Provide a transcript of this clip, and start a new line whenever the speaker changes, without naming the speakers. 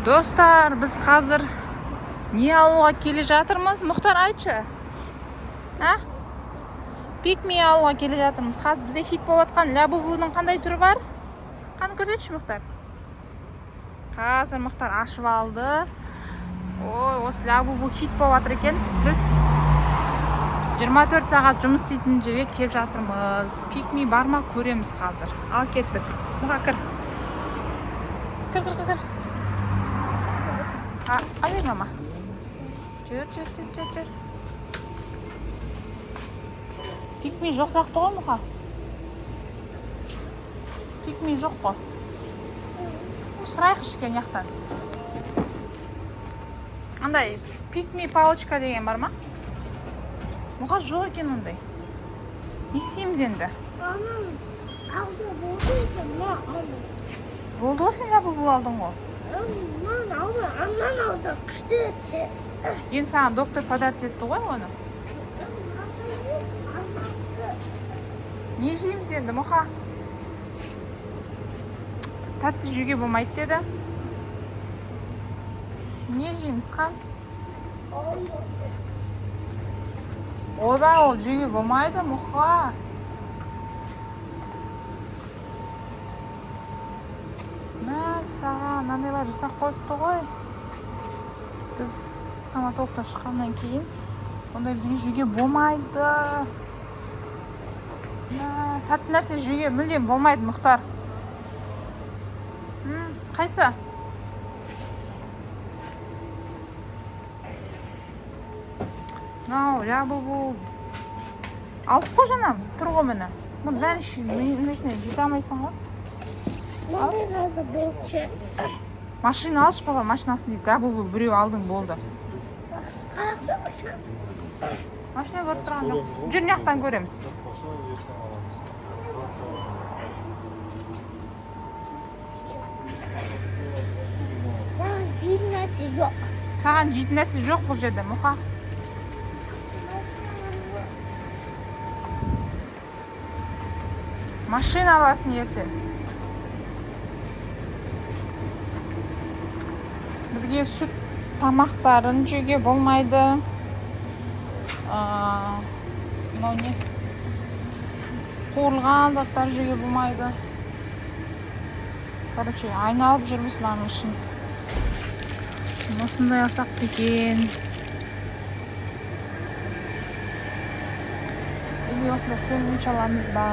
Достар, biz қазір не алуға келе жатырмыз? Мұхтар, айтшы. Пикми алуға келе жатырмыз. Қазір бізде хит болып жатқан лабубудың қандай түрі бар? Қаны көрсетші, Мұхтар. Қазір Мұхтар ашып алды. Ой, осы лабубу хит болып жатыр екен. Біз 24 сағат жұмыс істейтін жерге келіп жатырмыз. Пикми бар ма көреміз қазір. Ал кеттік. Мұға кір. Кір. Алер мама. Жүр. Пикми жоқ сияқты ғой, Мұға? Пикми жоқ қой. Сұрайық ішкен яқтан. Андай, пикми палочка деген бар ма? Мұға жоқ екен ондай. Не істейміз енді?
Алды болды екен, алды.
Болды ғой, сен лабубу алдың ғой.
Аннан алды, күшті етші.
Енді саған доктор подарить етті ғой оны. Не жейміз енді, Мұха? Тәтті жеуге болмайды деді. Не жейміз, қан? Ойбай, ол жеуге болмайды, Мұха. Саған мынандайлар жасап қойыпты ғой. Біз стоматологтан шыққаннан кейін ондай бізге жеуге болмайды. Тәтті нәрсе жеуге мүлдем болмайды, Мұхтар. Қайсы? Лабубу алдық қой жанам, тұр ғой мені. Бұны бәрін несіне жете алмайсың ғой. Машина алшы, папа, машинасын дейді. Лабубу біреу алдың болды. Машина көріп тұрған жоқпыз. Жүр, мияқтан көреміз. Саған жейтін нәрсе жоқ бұл жерде, Мұха. Машина аласын ертең. Бізге сүт тамақтарын жеуге болмайды. Мынау не? Қуырылған заттар жеуге болмайды. Короче, айналып жүрміз мамы үшін. Осындай асақ екен. Или осындай сэндвич аламыз ба?